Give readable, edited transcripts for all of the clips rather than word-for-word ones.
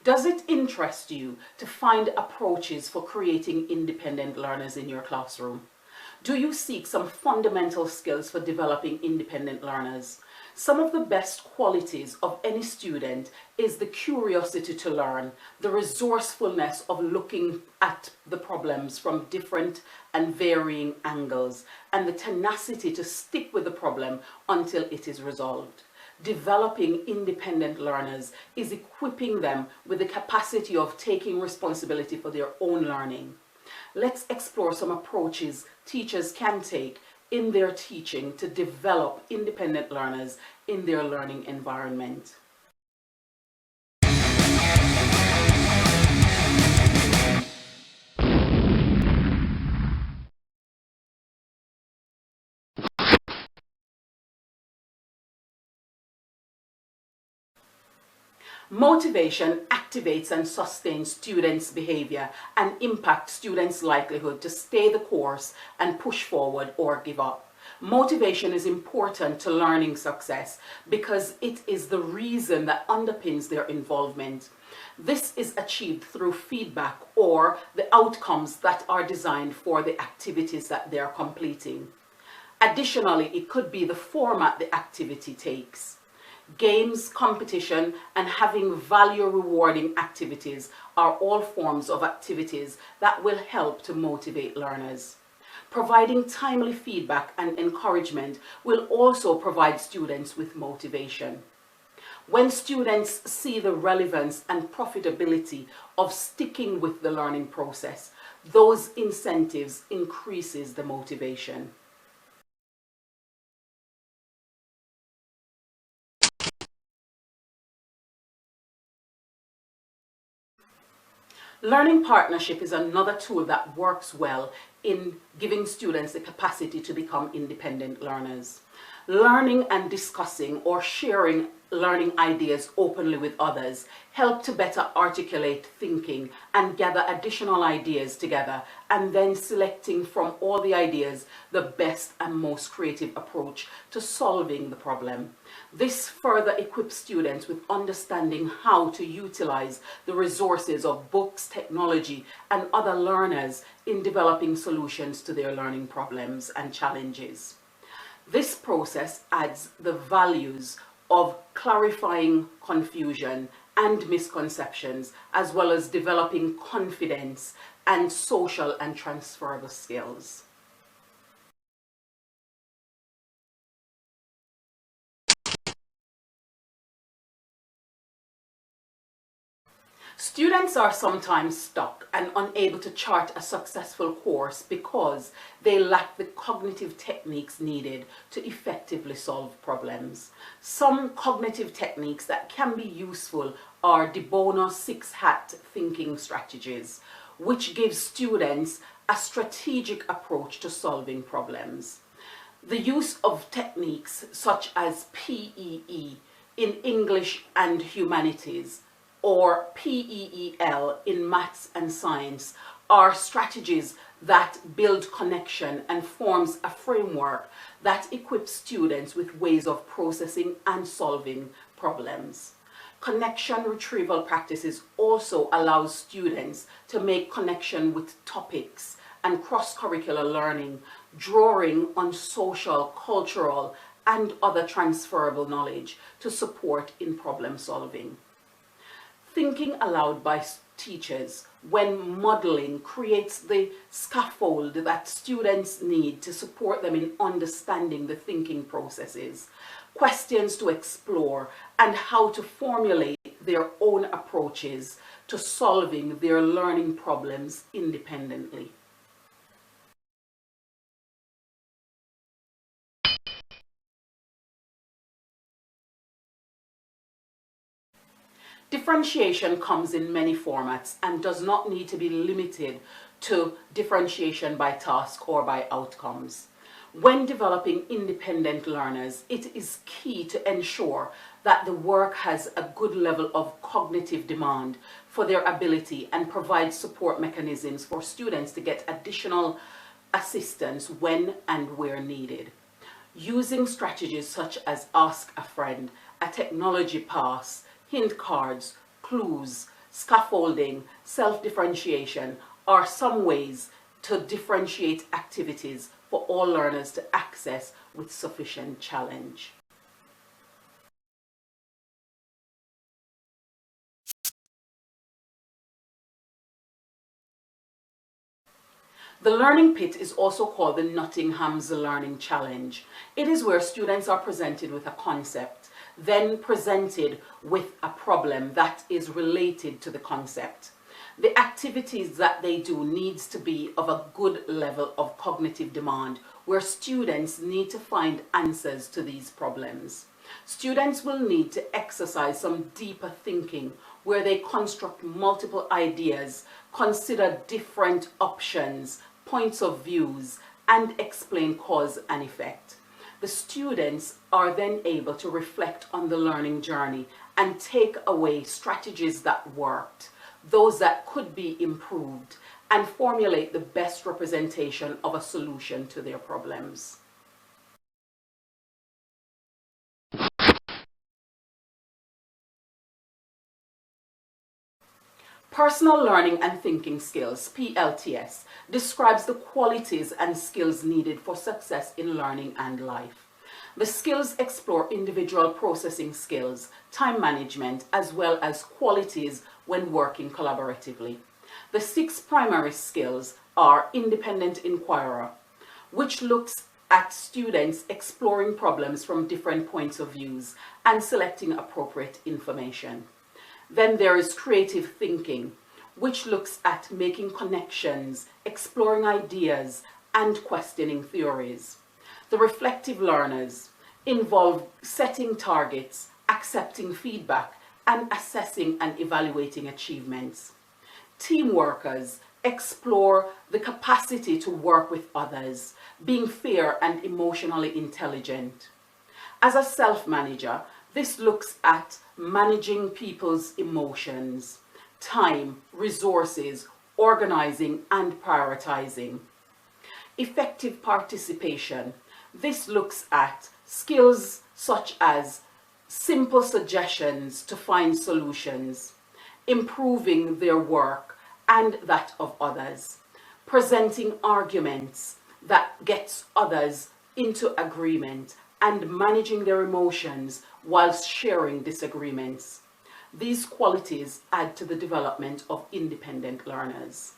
Does it interest you to find approaches for creating independent learners in your classroom? Do you seek some fundamental skills for developing independent learners? Some of the best qualities of any student is the curiosity to learn, the resourcefulness of looking at the problems from different and varying angles, and the tenacity to stick with the problem until it is resolved. Developing independent learners is equipping them with the capacity of taking responsibility for their own learning. Let's explore some approaches teachers can take in their teaching to develop independent learners in their learning environment. Motivation activates and sustains students' behavior and impacts students' likelihood to stay the course and push forward or give up. Motivation is important to learning success because it is the reason that underpins their involvement. This is achieved through feedback or the outcomes that are designed for the activities that they are completing. Additionally, it could be the format the activity takes. Games, competition, and having value-rewarding activities are all forms of activities that will help to motivate learners. Providing timely feedback and encouragement will also provide students with motivation. When students see the relevance and profitability of sticking with the learning process, those incentives increases the motivation. Learning partnership is another tool that works well in giving students the capacity to become independent learners. Learning and discussing or sharing learning ideas openly with others help to better articulate thinking and gather additional ideas together, and then selecting from all the ideas the best and most creative approach to solving the problem. This further equips students with understanding how to utilize the resources of books, technology, and other learners in developing solutions to their learning problems and challenges. This process adds the values of clarifying confusion and misconceptions, as well as developing confidence and social and transferable skills. Students are sometimes stuck and unable to chart a successful course because they lack the cognitive techniques needed to effectively solve problems. Some cognitive techniques that can be useful are De Bono 6-hat thinking strategies, which gives students a strategic approach to solving problems. The use of techniques such as PEE in English and Humanities, or PEEL in maths and science, are strategies that build connection and forms a framework that equips students with ways of processing and solving problems. Connection retrieval practices also allows students to make connection with topics and cross-curricular learning, drawing on social, cultural, and other transferable knowledge to support in problem solving. Thinking aloud by teachers when modeling creates the scaffold that students need to support them in understanding the thinking processes, questions to explore, and how to formulate their own approaches to solving their learning problems independently. Differentiation comes in many formats and does not need to be limited to differentiation by task or by outcomes. When developing independent learners, it is key to ensure that the work has a good level of cognitive demand for their ability and provide support mechanisms for students to get additional assistance when and where needed. Using strategies such as Ask a Friend, a technology pass, hint cards, clues, scaffolding, self-differentiation are some ways to differentiate activities for all learners to access with sufficient challenge. The Learning Pit is also called the Nottingham's Learning Challenge. It is where students are presented with a concept, then presented with a problem that is related to the concept. The activities that they do needs to be of a good level of cognitive demand, where students need to find answers to these problems. Students will need to exercise some deeper thinking, where they construct multiple ideas, consider different options, points of views, and explain cause and effect. The students are then able to reflect on the learning journey and take away strategies that worked, those that could be improved, and formulate the best representation of a solution to their problems. Personal Learning and Thinking Skills, PLTS, describes the qualities and skills needed for success in learning and life. The skills explore individual processing skills, time management, as well as qualities when working collaboratively. The 6 primary skills are independent inquirer, which looks at students exploring problems from different points of views and selecting appropriate information. Then there is creative thinking, which looks at making connections, exploring ideas, and questioning theories. The reflective learners involve setting targets, accepting feedback, and assessing and evaluating achievements. Team workers explore the capacity to work with others, being fair and emotionally intelligent. As a self-manager, this looks at managing people's emotions, time, resources, organizing, and prioritizing. Effective participation. This looks at skills such as simple suggestions to find solutions, improving their work and that of others, presenting arguments that gets others into agreement, and managing their emotions whilst sharing disagreements. These qualities add to the development of independent learners.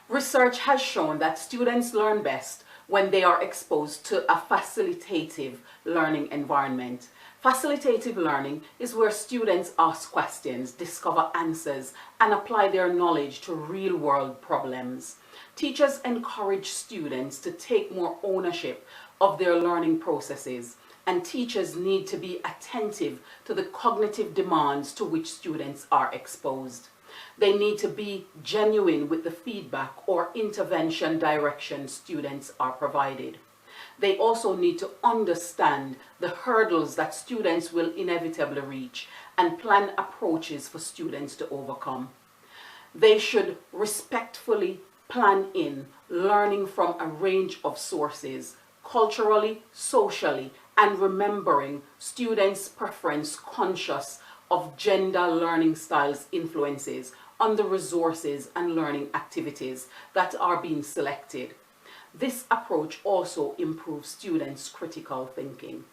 Research has shown that students learn best when they are exposed to a facilitative learning environment. Facilitative learning is where students ask questions, discover answers, and apply their knowledge to real-world problems. Teachers encourage students to take more ownership of their learning processes, and teachers need to be attentive to the cognitive demands to which students are exposed. They need to be genuine with the feedback or intervention direction students are provided. They also need to understand the hurdles that students will inevitably reach and plan approaches for students to overcome. They should respectfully plan in learning from a range of sources, culturally, socially, and remembering students' preference conscious of gender learning styles influences on the resources and learning activities that are being selected. This approach also improves students' critical thinking.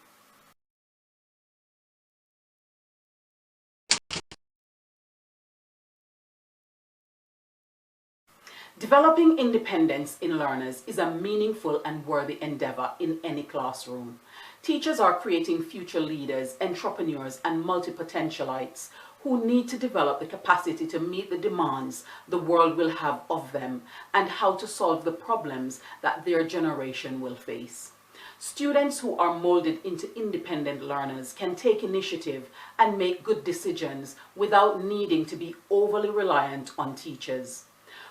Developing independence in learners is a meaningful and worthy endeavor in any classroom. Teachers are creating future leaders, entrepreneurs, and multi-potentialites who need to develop the capacity to meet the demands the world will have of them and how to solve the problems that their generation will face. Students who are molded into independent learners can take initiative and make good decisions without needing to be overly reliant on teachers.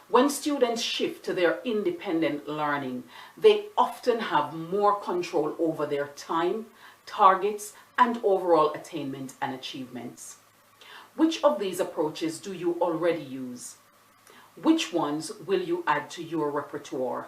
When students shift to their independent learning, they often have more control over their time, targets, and overall attainment and achievements. Which of these approaches do you already use? Which ones will you add to your repertoire?